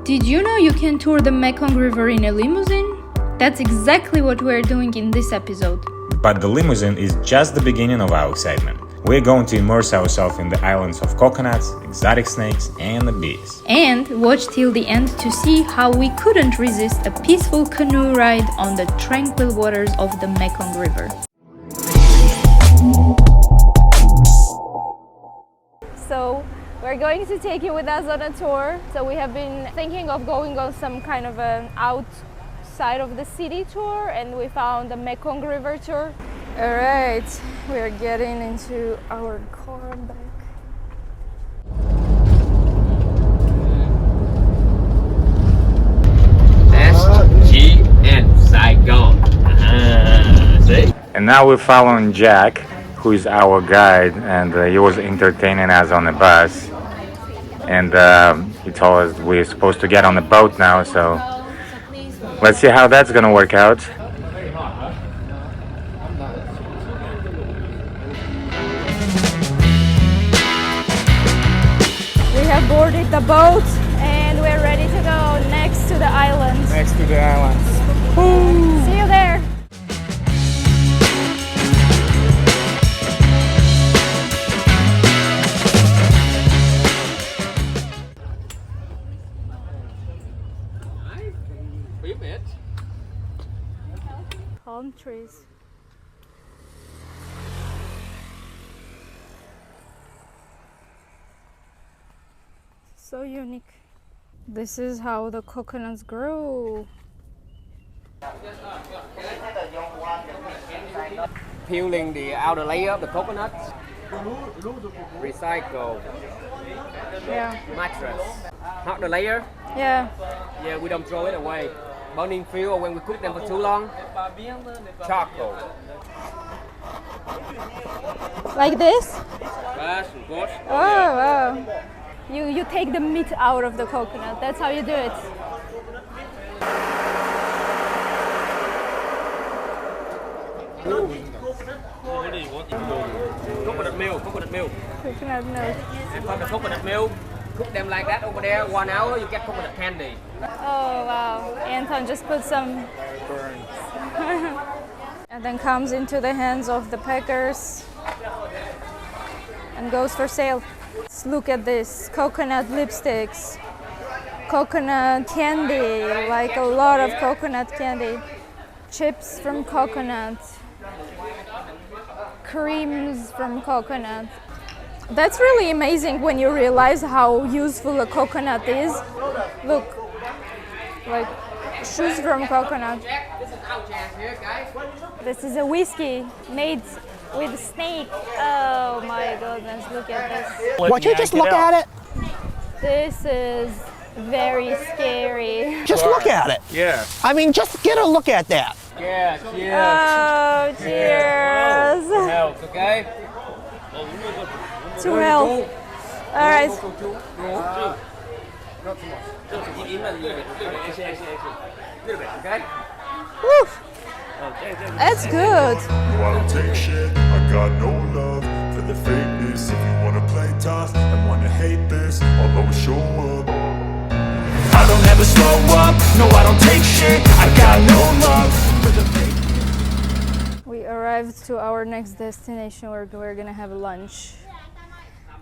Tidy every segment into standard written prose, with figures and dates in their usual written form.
Did you know you can tour the Mekong River in a limousine? That's exactly what we're doing in this episode. But the limousine is just the beginning of our excitement. We're going to immerse ourselves in the islands of coconuts, exotic snakes, and the bees. And watch till the end to see how we couldn't resist a peaceful canoe ride on the tranquil waters of the Mekong River. So, we're going to take you with us on a tour. So we have been thinking of going on some kind of an outside of the city tour, and we found the Mekong River tour. All right, we're getting into our car back. SGN Saigon. See? And now we're following Jack, who is our guide, and he was entertaining us on the bus. And he told us we're supposed to get on the boat now, so let's see how that's gonna work out. We have boarded the boat and we're ready to go next to the islands. Next to the islands. See you there. Palm trees. So unique. This is how the coconuts grow. Peeling the outer layer of the coconut. Recycle. Yeah. Mattress. Not the layer. Yeah. Yeah, we don't throw it away. Burning fuel when we cook them for too long. Charcoal. Like this? Yes, of course. Oh, wow. You take the meat out of the coconut. That's how you do it. Coconut milk, coconut milk. Coconut milk. And from the coconut milk, cook them like that over there. 1 hour, you get coconut candy. Oh, wow. Anton just put some... and then comes into the hands of the packers and goes for sale. Let's look at this. Coconut lipsticks. Coconut candy, like a lot of coconut candy. Chips from coconut. Creams from coconut. That's really amazing when you realize how useful a coconut is. Look, like shoes from coconut. This is a whiskey made with snake. Oh my goodness, look at this. Why don't you just look at it? This is very scary. Just look at it. Yeah. I mean, just get a look at that. Yeah, cheers. Oh, cheers. To health, okay? To health. All right. Okay? Woo. That's good. No, I don't take shit. I got no love for the fakeness. If you wanna play tough and wanna hate this, I'll always show up. I don't ever slow up. No, I don't take shit. I got no love for the fakeness. We arrived to our next destination where we're gonna have lunch.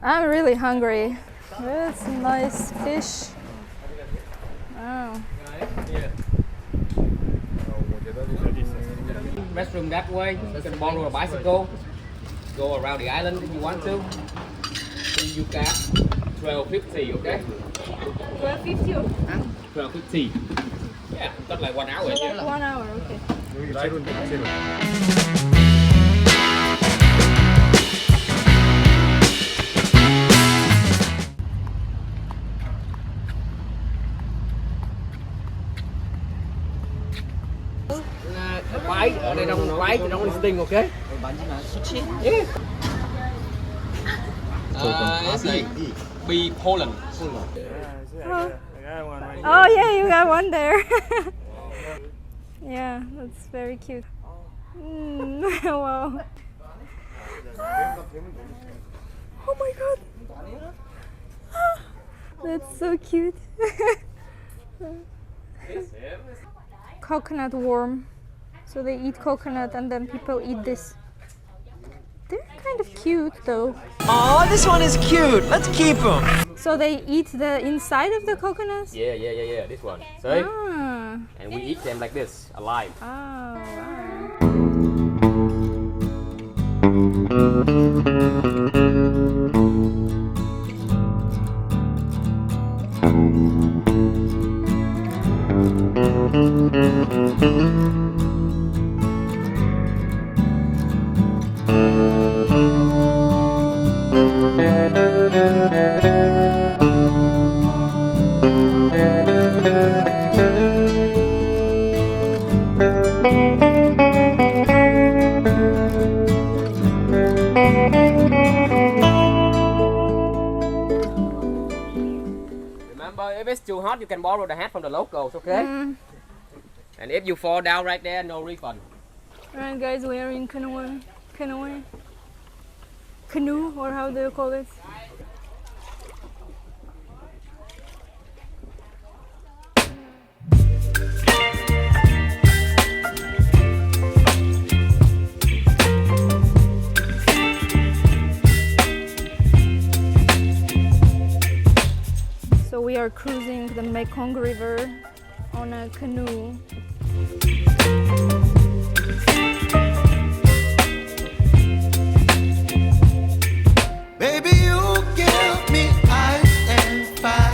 I'm really hungry. That's nice fish. Oh. Restroom that way. You can borrow a bicycle. Go around the island if you want to. You can $12.50, okay? $12.50. $12.50. Yeah, that's like 1 hour. So like 1 hour, okay. Bite, ở đây don't bite, you don't sting, okay? Yeah. Bee pollen. Oh yeah, you got one there. Yeah, that's very cute. Wow. Oh my god. That's so cute. Coconut worm. So they eat coconut and then people eat this. They're kind of cute though. Oh, this one is cute. Let's keep him. So they eat the inside of the coconuts? Yeah, this one. See? Ah. And we eat them like this, alive. Oh, wow. Remember, if it's too hot, you can borrow the hat from the locals, okay? And if you fall down right there, no refund. Alright guys, we are in Canoe. Canoe, or how do you call it? So we are cruising the Mekong River on a canoe. Baby, you give me ice and fire.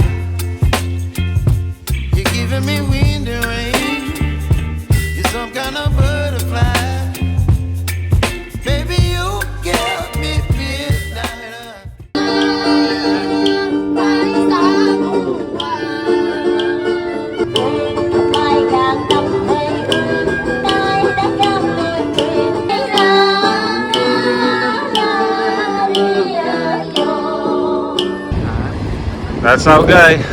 You're giving me wind and rain. You're some kind of butterfly. Baby, you give me midnight. That's okay.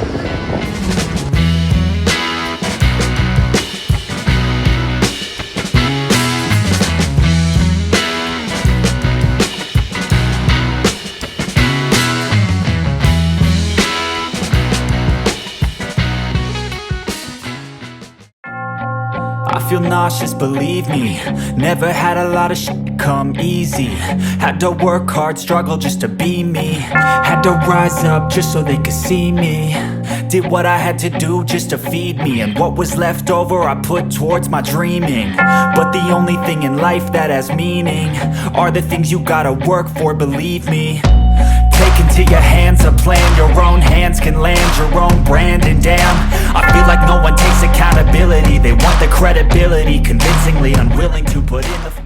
I feel nauseous, believe me. Never had a lot of shit come easy. Had to work hard, struggle just to be me. Had to rise up just so they could see me. Did what I had to do just to feed me. And what was left over I put towards my dreaming. But the only thing in life that has meaning are the things you gotta work for, believe me. Take into your hands a plan. Your own hands can land your own brand. And damn, I feel like no one takes accountability. They want the credibility, convincingly unwilling to put in the